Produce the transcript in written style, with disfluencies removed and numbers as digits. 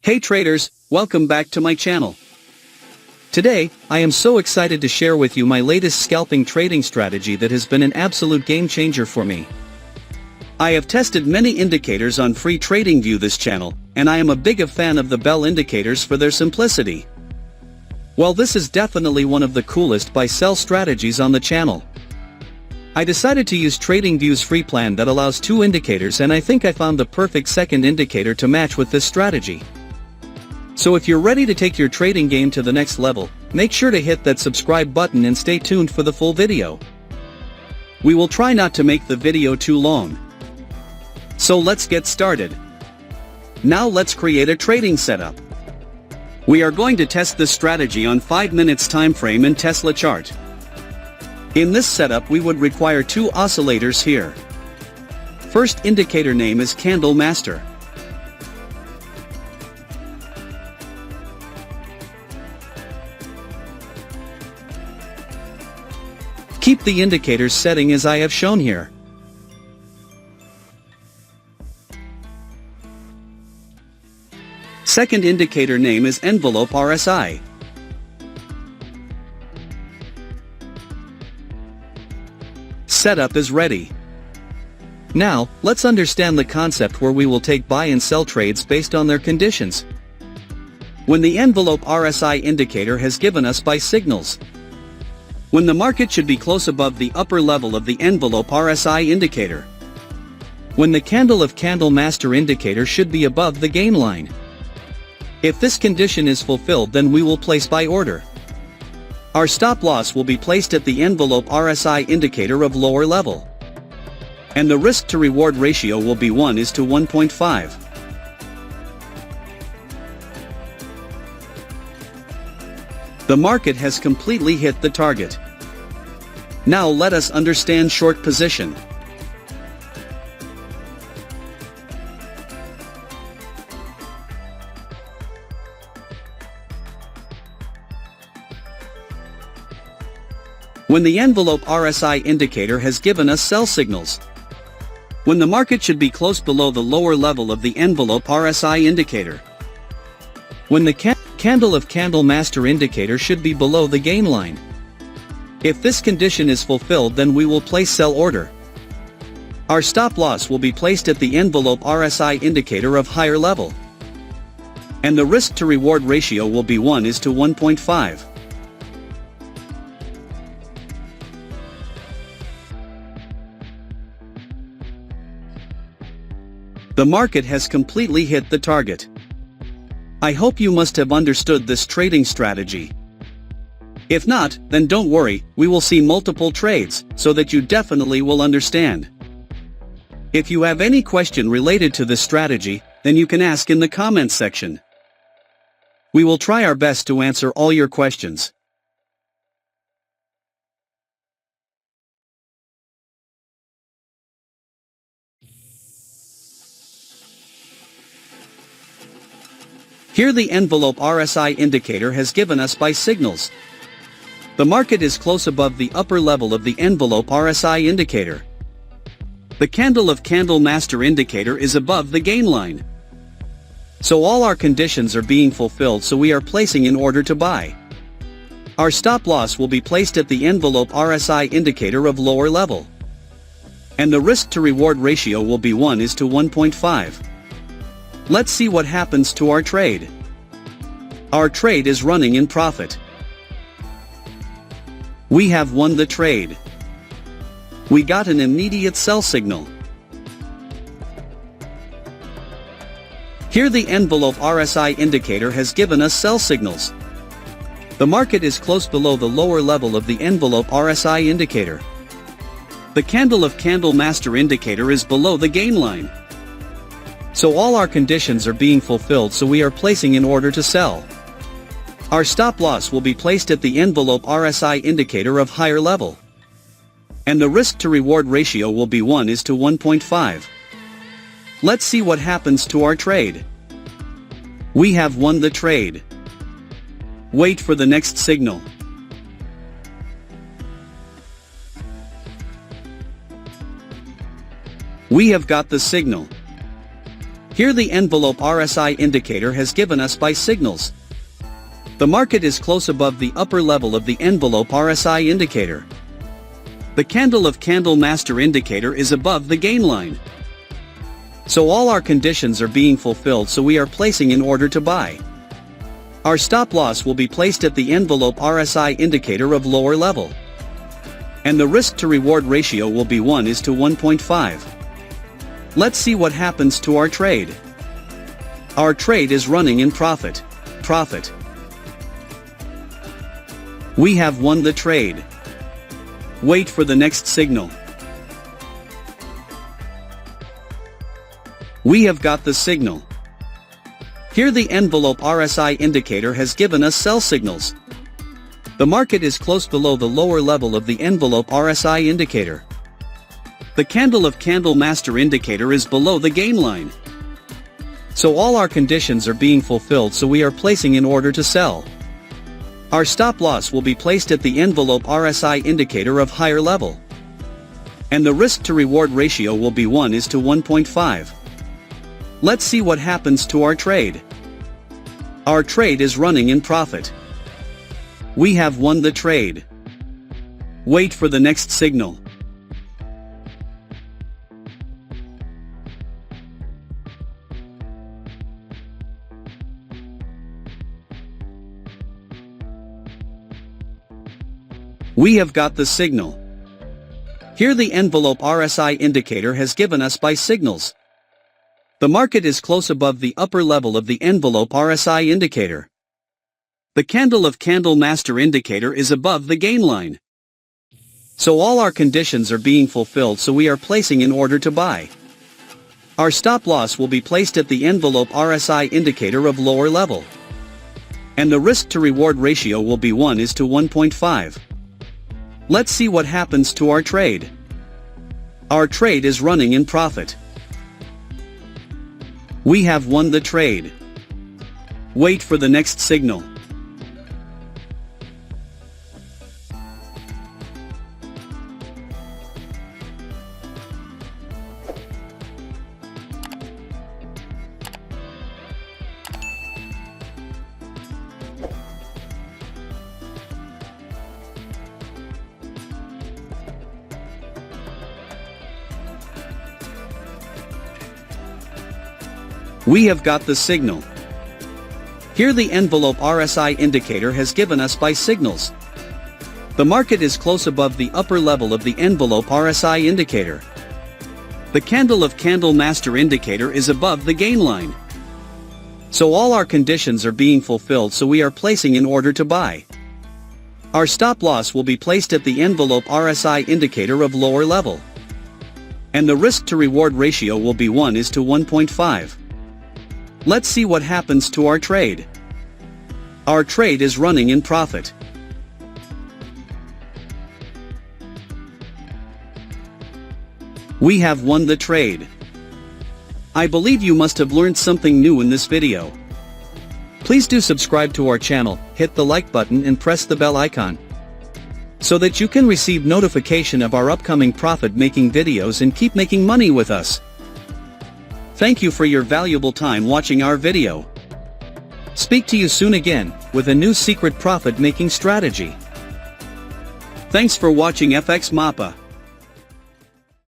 Hey traders, welcome back to my channel. Today, I am so excited to share with you my latest scalping trading strategy that has been an absolute game changer for me. I have tested many indicators on free Tradingview this channel, and I am a big fan of the bell indicators for their simplicity. Well, this is definitely one of the coolest buy-sell strategies on the channel. I decided to use Tradingview's free plan that allows two indicators, and I think I found the perfect second indicator to match with this strategy. So if you're ready to take your trading game to the next level, make sure to hit that subscribe button and stay tuned for the full video. We will try not to make the video too long. So let's get started. Now let's create a trading setup. We are going to test this strategy on 5 minutes time frame in Tesla chart. In this setup we would require two oscillators here. First indicator name is Candle Master. Keep the indicators setting as I have shown here. Second indicator name is Envelope RSI. Setup is ready. Now, let's understand the concept where we will take buy and sell trades based on their conditions. When the Envelope RSI indicator has given us buy signals. When the market should be close above the upper level of the Envelope RSI indicator. When the Candle of Candle Master indicator should be above the gain line. If this condition is fulfilled, then we will place buy order. Our stop loss will be placed at the Envelope RSI indicator of lower level. And the risk to reward ratio will be 1:1.5. The market has completely hit the target. Now let us understand short position. When the Envelope RSI indicator has given us sell signals. When the market should be close below the lower level of the Envelope RSI indicator. When the Candle of Candle Master indicator should be below the gain line. If this condition is fulfilled, then we will place sell order. Our stop loss will be placed at the Envelope RSI indicator of higher level. And the risk to reward ratio will be 1:1.5. The market has completely hit the target. I hope you must have understood this trading strategy. If not, then don't worry, we will see multiple trades, so that you definitely will understand. If you have any question related to this strategy, then you can ask in the comments section. We will try our best to answer all your questions. Here the Envelope RSI indicator has given us buy signals. The market is close above the upper level of the Envelope RSI indicator. The Candle of Candle Master indicator is above the gain line. So all our conditions are being fulfilled, so we are placing in order to buy. Our stop loss will be placed at the Envelope RSI indicator of lower level. And the risk to reward ratio will be 1:1.5. Let's see what happens to our trade. Our trade is running in profit. We have won the trade. We got an immediate sell signal. Here the Envelope RSI indicator has given us sell signals. The market is close below the lower level of the Envelope RSI indicator. The Candle of Candle Master indicator is below the gain line. So all our conditions are being fulfilled, so we are placing in order to sell. Our stop loss will be placed at the Envelope RSI indicator of higher level. And the risk to reward ratio will be 1:1.5. Let's see what happens to our trade. We have won the trade. Wait for the next signal. We have got the signal. Here the envelope RSI indicator has given us buy signals. The market is close above the upper level of the envelope RSI indicator. The candle of candle master indicator is above the gain line. So all our conditions are being fulfilled, so we are placing an order to buy. Our stop loss will be placed at the envelope RSI indicator of lower level. And the risk to reward ratio will be 1:1.5. Let's see what happens to our trade. Our trade is running in profit. We have won the trade. Wait for the next signal. We have got the signal. Here the envelope RSI indicator has given us sell signals. The market is close below the lower level of the envelope RSI indicator. The candle of candle master indicator is below the gain line. So all our conditions are being fulfilled, so we are placing an order to sell. Our stop loss will be placed at the envelope RSI indicator of higher level. And the risk to reward ratio will be 1:1.5. Let's see what happens to our trade. Our trade is running in profit. We have won the trade. Wait for the next signal. We have got the signal. Here the envelope RSI indicator has given us buy signals. The market is close above the upper level of the envelope RSI indicator. The candle of candle master indicator is above the gain line. So all our conditions are being fulfilled, so we are placing an order to buy. Our stop loss will be placed at the envelope RSI indicator of lower level. And the risk to reward ratio will be 1:1.5. Let's see what happens to our trade. Our trade is running in profit. We have won the trade. Wait for the next signal. We have got the signal. Here the envelope RSI indicator has given us buy signals. The market is close above the upper level of the envelope RSI indicator. The candle of candle master indicator is above the gain line. So all our conditions are being fulfilled, so we are placing an order to buy. Our stop loss will be placed at the envelope RSI indicator of lower level. And the risk to reward ratio will be 1:1.5. Let's see what happens to our trade. Our trade is running in profit. We have won the trade. I believe you must have learned something new in this video. Please do subscribe to our channel, hit the like button and press the bell icon, so that you can receive notification of our upcoming profit-making videos and keep making money with us. Thank you for your valuable time watching our video. Speak to you soon again, with a new secret profit-making strategy. Thanks for watching FxMAPA.